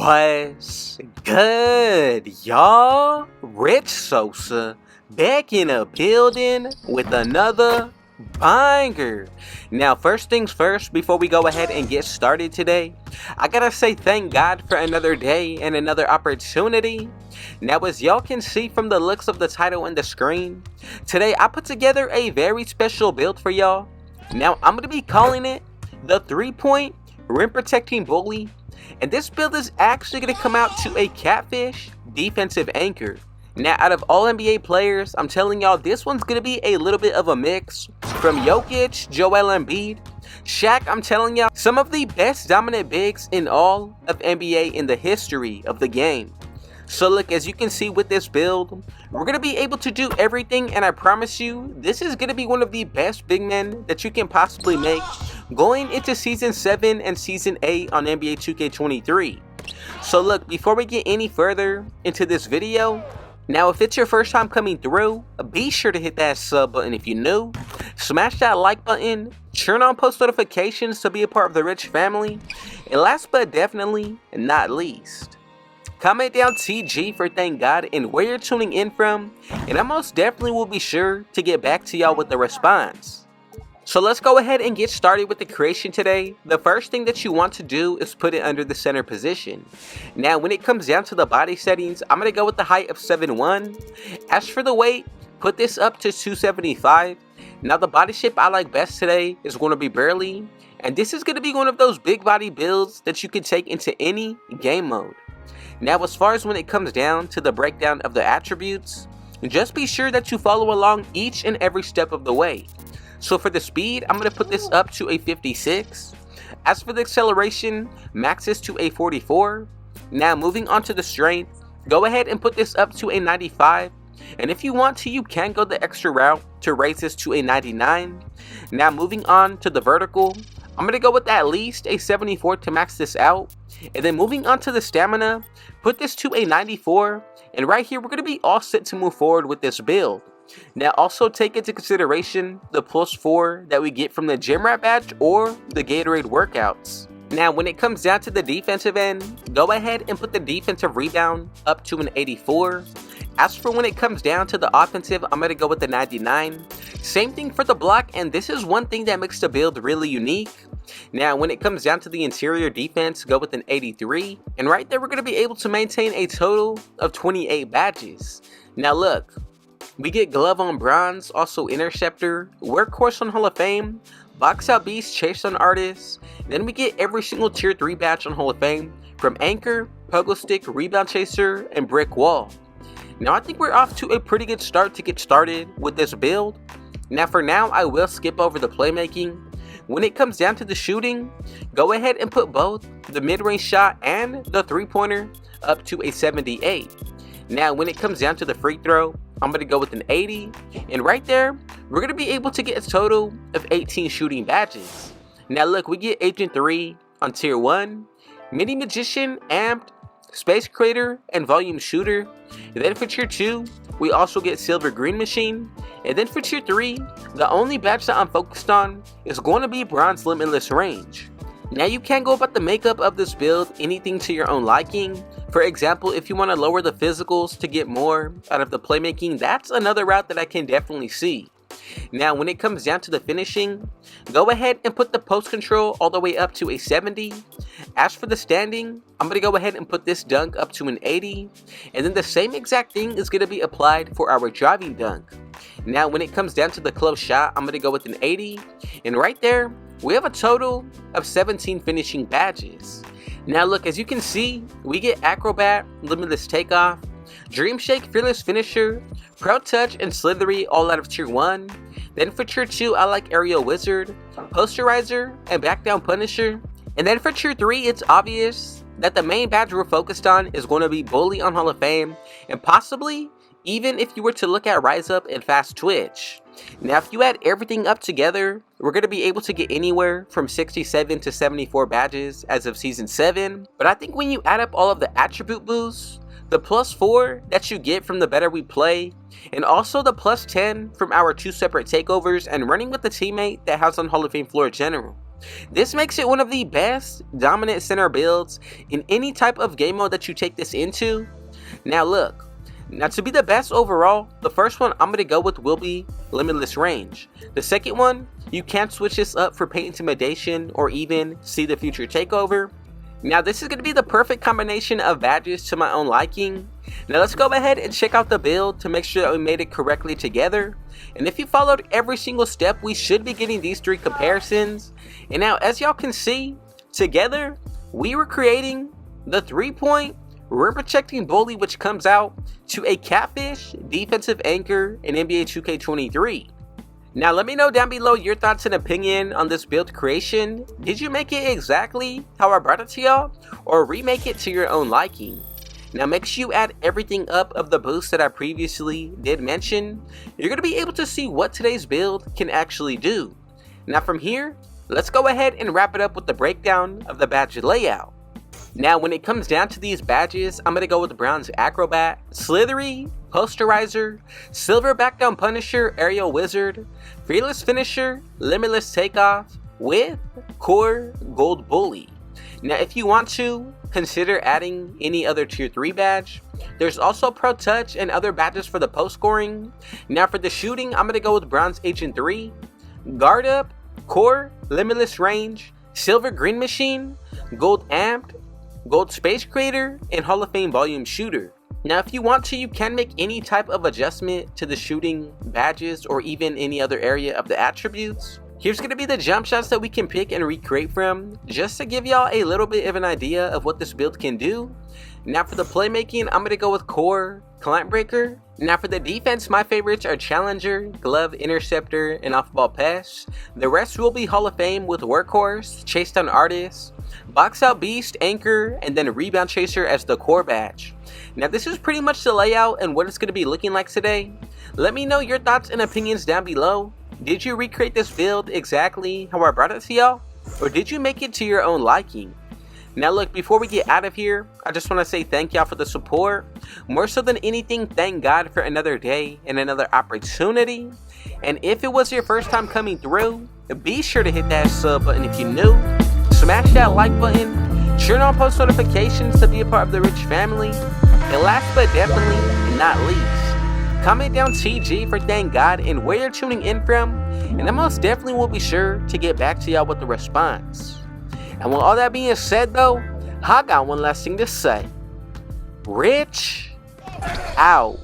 What's good, y'all? Rich Sosa back in a building with another banger. Now, first things first, before we go ahead and get started today, I gotta say thank God for another day and another opportunity. Now, as y'all can see from the looks of the title and the screen, today I put together a very special build for y'all. Now, I'm gonna be calling it the 3-point rim protecting bully. And this build is actually going to come out to a catfish defensive anchor. Now, out of all NBA players, I'm telling y'all, this one's going to be a little bit of a mix. From Jokic, Joel Embiid, Shaq, I'm telling y'all, some of the best dominant bigs in all of NBA in the history of the game. So look, as you can see with this build, we're going to be able to do everything, and I promise you, this is going to be one of the best big men that you can possibly make going into Season 7 and Season 8 on NBA 2K23. So look, before we get any further into this video, now if it's your first time coming through, be sure to hit that sub button if you're new, smash that like button, turn on post notifications to be a part of the Rich family, and last but definitely not least, comment down TG for thank God and where you're tuning in from, and I most definitely will be sure to get back to y'all with the response. So let's go ahead and get started with the creation today. The first thing that you want to do is put it under the center position. Now when it comes down to the body settings, I'm going to go with the height of 7'1". As for the weight, put this up to 275. Now the body shape I like best today is going to be Burly, and this is going to be one of those big body builds that you can take into any game mode. Now as far as when it comes down to the breakdown of the attributes, just be sure that you follow along each and every step of the way. So for the speed, I'm going to put this up to a 56. As for the acceleration, max this to a 44. Now moving on to the strength, go ahead and put this up to a 95. And if you want to, you can go the extra route to raise this to a 99. Now moving on to the vertical, I'm going to go with at least a 74 to max this out. And then moving on to the stamina, put this to a 94. And right here, we're going to be all set to move forward with this build. Now also take into consideration the +4 that we get from the gym rat badge or the Gatorade workouts. Now when it comes down to the defensive end, go ahead and put the defensive rebound up to an 84. As for when it comes down to the offensive, I'm going to go with the 99. Same thing for the block, and this is one thing that makes the build really unique. Now when it comes down to the interior defense, go with an 83. And right there we're going to be able to maintain a total of 28 badges. Now look, we get glove on bronze, also interceptor, workhorse on Hall of Fame, box out beast, chase on artist. Then we get every single tier 3 badge on Hall of Fame from anchor, pogo stick, rebound chaser, and brick wall. Now I think we're off to a pretty good start to get started with this build. Now for now, I will skip over the playmaking. When it comes down to the shooting, go ahead and put both the mid-range shot and the 3-pointer up to a 78. Now when it comes down to the free throw, I'm going to go with an 80, and right there, we're going to be able to get a total of 18 shooting badges. Now look, we get Agent 3 on Tier 1, Mini Magician, Amped, Space Creator, and Volume Shooter. And then for Tier 2, we also get Silver Green Machine. And then for Tier 3, the only badge that I'm focused on is going to be Bronze Limitless Range. Now you can go about the makeup of this build anything to your own liking. For example, if you want to lower the physicals to get more out of the playmaking, that's another route that I can definitely see. Now when it comes down to the finishing, go ahead and put the post control all the way up to a 70. As for the standing, I'm going to go ahead and put this dunk up to an 80. And then the same exact thing is going to be applied for our driving dunk. Now when it comes down to the close shot, I'm going to go with an 80. And right there, we have a total of 17 finishing badges. Now look, as you can see, we get Acrobat, Limitless Takeoff, Dream Shake, Fearless Finisher, Pro Touch, and Slithery all out of Tier 1. Then for Tier 2, I like Aerial Wizard, Posterizer, and Back Down Punisher. And then for Tier 3, it's obvious that the main badge we're focused on is going to be Bully on Hall of Fame, and possibly even if you were to look at Rise Up and Fast Twitch. Now if you add everything up together, we're going to be able to get anywhere from 67 to 74 badges as of Season 7. But I think when you add up all of the attribute boosts, the +4 that you get from the better we play, and also the +10 from our 2 separate takeovers and running with the teammate that has on Hall of Fame floor general, This makes it one of the best dominant center builds in any type of game mode that you take this into. Now look, now to be the best overall, the first one I'm going to go with will be Limitless Range. The second one, you can switch this up for Paint Intimidation or even See the Future Takeover. Now this is going to be the perfect combination of badges to my own liking. Now let's go ahead and check out the build to make sure that we made it correctly together. And if you followed every single step, we should be getting these three comparisons. And now as y'all can see, together we were creating the 3-point rim protecting bully, which comes out to a catfish defensive anchor in NBA 2K23. Now let me know down below your thoughts and opinion on this build creation. Did you make it exactly how I brought it to y'all, or remake it to your own liking? Now make sure you add everything up of the boosts that I previously did mention. You're going to be able to see what today's build can actually do. Now from here, let's go ahead and wrap it up with the breakdown of the badge layout. Now when it comes down to these badges, I'm going to go with Brown's Acrobat, Slithery, Posterizer, Silver Backdown Punisher, Aerial Wizard, Fearless Finisher, Limitless Takeoff, with Core Gold Bully. Now if you want to, consider adding any other tier 3 badge. There's also Pro Touch and other badges for the post scoring. Now for the shooting, I'm going to go with Bronze Agent 3, Guard Up, Core, Limitless Range, Silver Green Machine, Gold Amped, Gold Space Creator, and Hall of Fame Volume Shooter. Now if you want to, you can make any type of adjustment to the shooting badges or even any other area of the attributes. Here's going to be the jump shots that we can pick and recreate from, just to give y'all a little bit of an idea of what this build can do. Now for the playmaking, I'm going to go with Core, Client Breaker. Now for the defense, my favorites are Challenger, Glove, Interceptor, and Off-Ball Pass. The rest will be Hall of Fame with Workhorse, Chase Down Artist, Box Out Beast, Anchor, and then Rebound Chaser as the core badge. Now this is pretty much the layout and what it's going to be looking like today. Let me know your thoughts and opinions down below. Did you recreate this build exactly how I brought it to y'all? Or did you make it to your own liking? Now look, before we get out of here, I just want to say thank y'all for the support. More so than anything, thank God for another day and another opportunity. And if it was your first time coming through, be sure to hit that sub button if you're new. Smash that like button. Turn on post notifications to be a part of the Rich family. And last but definitely not least, comment down TG for thank God and where you're tuning in from. And I most definitely will be sure to get back to y'all with the response. And with all that being said though, I got one last thing to say. Rich out.